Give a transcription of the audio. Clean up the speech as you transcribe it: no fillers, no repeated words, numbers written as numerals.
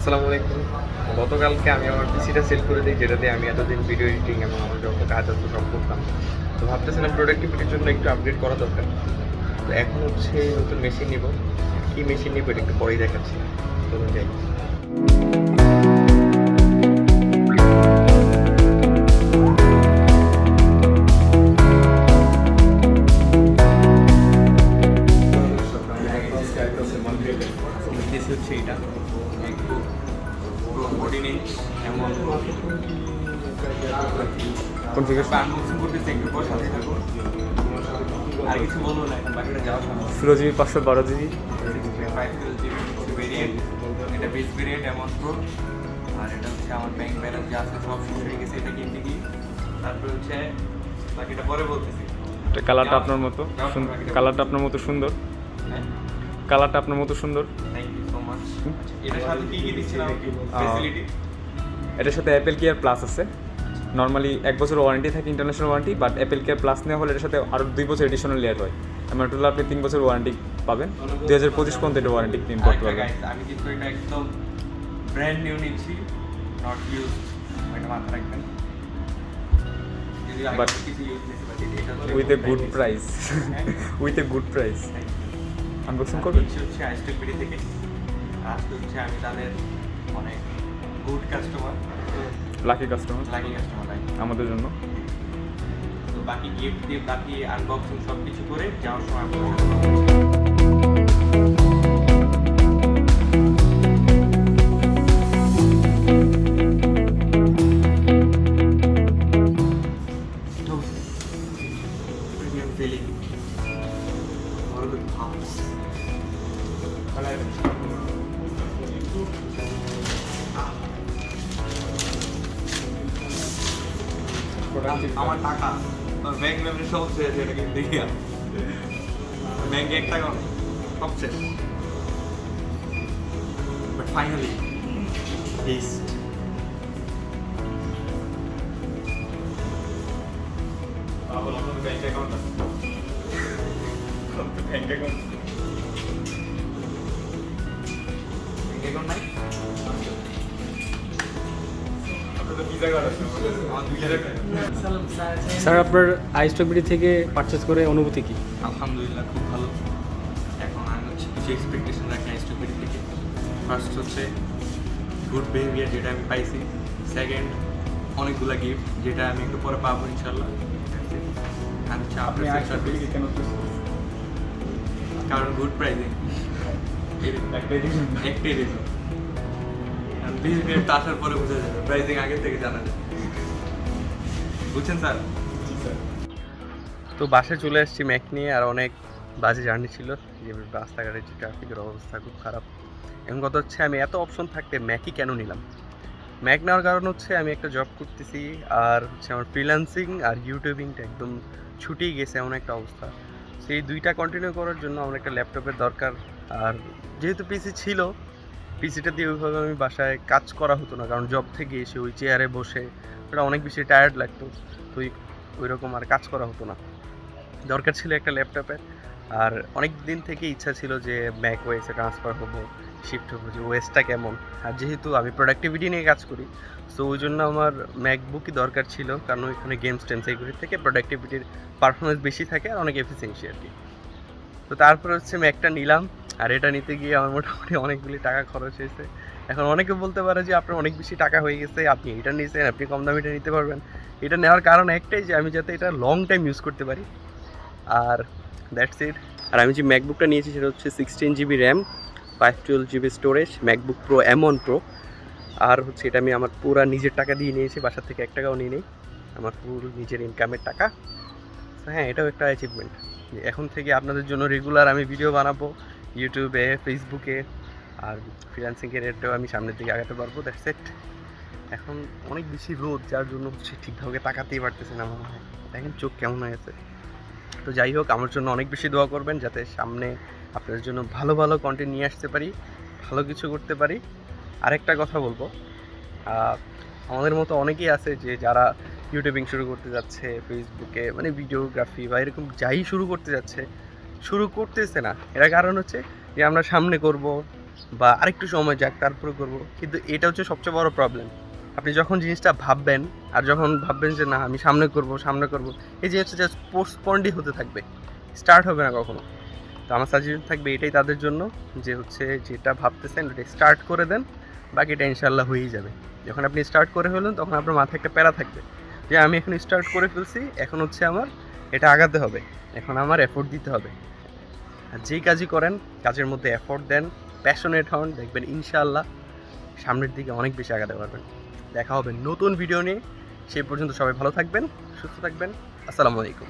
আসসালামু আলাইকুম। গতকালকে আমি আমার পিসিটা সেল করে দিই, যেটাতে আমি এতদিন ভিডিও এডিটিং এবং আমার যত কাজ আছে সব করতাম। তো ভাবতেছিলাম প্রোডাক্টিভিটির জন্য একটু আপগ্রেড করা দরকার। তো এখন হচ্ছে নতুন মেশিন নিব। কী মেশিন নিব এটা একটু পরেই দেখাচ্ছি। চলুন যাই। হচ্ছে এটা একটু কোঅর্ডিনেট এমন কনফিগারেশন আনবক্সিং করতেছি, একটু পর সাথে থাকবো। আর কিছু বলবো না, এখন বাকিটা যাওয়া সম্ভব। 16GB 512GB 512GB ভেরিয়েন্ট, এটা বেস ভেরিয়েন্ট এমন প্রো। আর এটা হচ্ছে আমার ব্যাংক ব্যালেন্স যা আছে সব শেষ হয়ে গেছে এটা কিনতে গিয়ে। তারপরে হচ্ছে বাকিটা পরে বলতেছি। এটা কালারটা আপনার মতো কালারটা আপনার মতো সুন্দর হ্যাঁ, কালারটা আপনার মতো সুন্দর। Thank you so much. এটার সাথে কি কি দিচ্ছিলাম ফ্যাসিলিটি? এটার সাথে অ্যাপেল কেয়ার প্লাস আছে। নর্মালি 1 বছর ওয়ারেন্টি থাকে, international warranty, but Apple care plus নেওয়া হলে এটার সাথে আরও 2 বছর এডিশনাল লেয়ার হয়। আমার টোটাল আপনি 3 বছর ওয়ারেন্টি পাবেন। 2025 পর্যন্ত এটা ওয়ারেন্টি ক্লেম করতে পারবেন। আমি কিন্তু এটা একদম ব্র্যান্ড নিউ নিচ্ছি, নট ইউজ। এটা মাথা রাখবেন, যদি But কিছু ইউজ নিতে পারি এটা with a good price, with a good price. Unboxing করবেন? হচ্ছে আইস্টেক বিডি থেকে। আজকে হচ্ছে আমি তাদের অনেক good customer, lucky customer lucky customer আমাদের জন্য। তো বাকি গিফট দিয়ে বাকি আনবক্সিং সব কিছু করে যাওয়ার সময় আপনাদের সাথে কথা বলছি। Premium feeling. All good house. আমার টাকা ব্যাংক মেমরি সব শেষ, এটা কিন্তু দেখিয়া ব্যাংকে 1 টাকা সব শেষ। But finally this bank account bank account নাই। স্যার, আপনার আইস্টক বিডি থেকে পারচেস করে অনুভূতি কি? আলহামদুলিল্লাহ খুব ভালো। এখন আমি হচ্ছে কিছু এক্সপেকটেশন রাখি আইস্টোপেডি থেকে। ফার্স্ট হচ্ছে গুড বিহেভিয়ার, যেটা আমি পাইছি। সেকেন্ড, অনেকগুলো গিফট, যেটা আমি একটু পরে পাবো ইনশাল্লাহ। আর হচ্ছে আপনার সার্ভিস, কারণ গুড প্রাইসিং একটাই রিজন। বিহেভিয়ারটা আসার পরে বোঝা যাবে, প্রাইসিং আগের থেকে জানা যায়। বুঝছেন স্যার? তো বাসে চলে আসছি ম্যাক নিয়ে, আর অনেক বাজে জার্নি ছিল। যে রাস্তাঘাটের যে ট্রাফিকের অবস্থা খুব খারাপ। এখন কথা হচ্ছে আমি এত অপশন থাকতে ম্যাকই কেন নিলাম? ম্যাক নেওয়ার কারণ হচ্ছে আমি একটা জব করতেছি, আর হচ্ছে আমার ফ্রিল্যান্সিং আর ইউটিউবিংটা একদম ছুটেই গেছে এমন একটা অবস্থা। সেই দুইটা কন্টিনিউ করার জন্য আমার একটা ল্যাপটপের দরকার। আর যেহেতু পিসি ছিল, পিসিটা দিয়ে ওইভাবে আমি বাসায় কাজ করা হতো না, কারণ জব থেকে এসে ওই চেয়ারে বসে ওটা অনেক বেশি টায়ার্ড লাগতো। তো ওই রকম আর কাজ করা হতো না। দরকার ছিল একটা ল্যাপটপের। আর অনেক দিন থেকে ইচ্ছা ছিল যে ম্যাক ওএসে ট্রান্সফার হবো, শিফট হবো, যে ওএসটা কেমন। আর যেহেতু আমি প্রোডাক্টিভিটি নিয়ে কাজ করি, সো ওই জন্য আমার ম্যাকবুকই দরকার ছিল, কারণ ওইখানে গেমস টেমস এগুলির থেকে প্রোডাক্টিভিটির পারফরমেন্স বেশি থাকে আর অনেক এফিসিয়েন্সি আর কি। তো তারপরে হচ্ছে ম্যাকটা নিলাম, আর এটা নিতে গিয়ে আমার মোটামুটি অনেকগুলি টাকা খরচ হয়েছে। এখন অনেকে বলতে পারে যে আপনার অনেক বেশি টাকা হয়ে গেছে, আপনি এটা নিয়েছেন, আপনি কম দামিটা নিতে পারবেন। এটা নেওয়ার কারণ একটাই, যে আমি যাতে এটা লং টাইম ইউজ করতে পারি। আর দ্যাটস ইট। আর আমি যে ম্যাকবুকটা নিয়েছি সেটা হচ্ছে 16GB RAM, 512GB storage, MacBook Pro M1 Pro. আর হচ্ছে এটা আমি আমার পুরা নিজের টাকা দিয়ে নিয়েছি, বাসার থেকে 1 টাকাও নিয়ে নেই, আমার ফুল নিজের ইনকামের টাকা। হ্যাঁ, এটাও একটা অ্যাচিভমেন্ট। এখন থেকে আপনাদের জন্য রেগুলার আমি ভিডিও বানাবো ইউটিউবে, ফেসবুকে, আর ফ্রিল্যান্সিংয়ের রেটটাও আমি সামনের দিকে আগাতে পারবো। That's it. এখন অনেক বেশি রোদ, যার জন্য হচ্ছে ঠিকভাবে তাকাতেই পারতেছে না মনে হয়। দেখেন চোখ কেমন হয়ে গেছে। তো যাই হোক, আমার জন্য অনেক বেশি দোয়া করবেন, যাতে সামনে আপনাদের জন্য ভালো ভালো কন্টেন্ট নিয়ে আসতে পারি, ভালো কিছু করতে পারি। আরেকটা কথা বলবো, আমাদের মতো অনেকেই আছে যে যারা ইউটিউবিং শুরু করতে যাচ্ছে, ফেসবুকে মানে ভিডিওগ্রাফি বা এরকম যাই শুরু করতে যাচ্ছে, শুরু করতেছে না। এর কারণ হচ্ছে যে আমরা সামনে করব, বা আরেকটু সময় যাক তারপরে করব, কিন্তু এটা হচ্ছে সবচেয়ে বড় প্রবলেম। আপনি যখন জিনিসটা ভাববেন আর যখন ভাববেন যে না আমি সামনে করব, এই জিনিসটা জাস্ট পোস্টপন্ডই হতে থাকবে, স্টার্ট হবে না কখনো। তো আমার সাজেশন থাকবে এটাই তাদের জন্য, যে হচ্ছে যেটা ভাবতেছেন ওটা স্টার্ট করে দেন, বাকিটা ইনশাল্লাহ হয়েই যাবে। যখন আপনি স্টার্ট করে ফেলুন তখন আপনার মাথায় একটা প্যারা থাকবে যে আমি এখন স্টার্ট করে ফেলছি, এখন হচ্ছে আমার এটা আগাতে হবে, এখন আমার এফোর্ট দিতে হবে। আর যেই কাজই করেন কাজের মধ্যে এফোর্ট দেন, প্যাশনেট হন, দেখবেন ইনশাআল্লাহ সামনের দিকে অনেক বেশি আগাতে পারবেন। দেখা হবে নতুন ভিডিও নিয়ে, সেই পর্যন্ত সবাই ভালো থাকবেন, সুস্থ থাকবেন। আসসালামু আলাইকুম।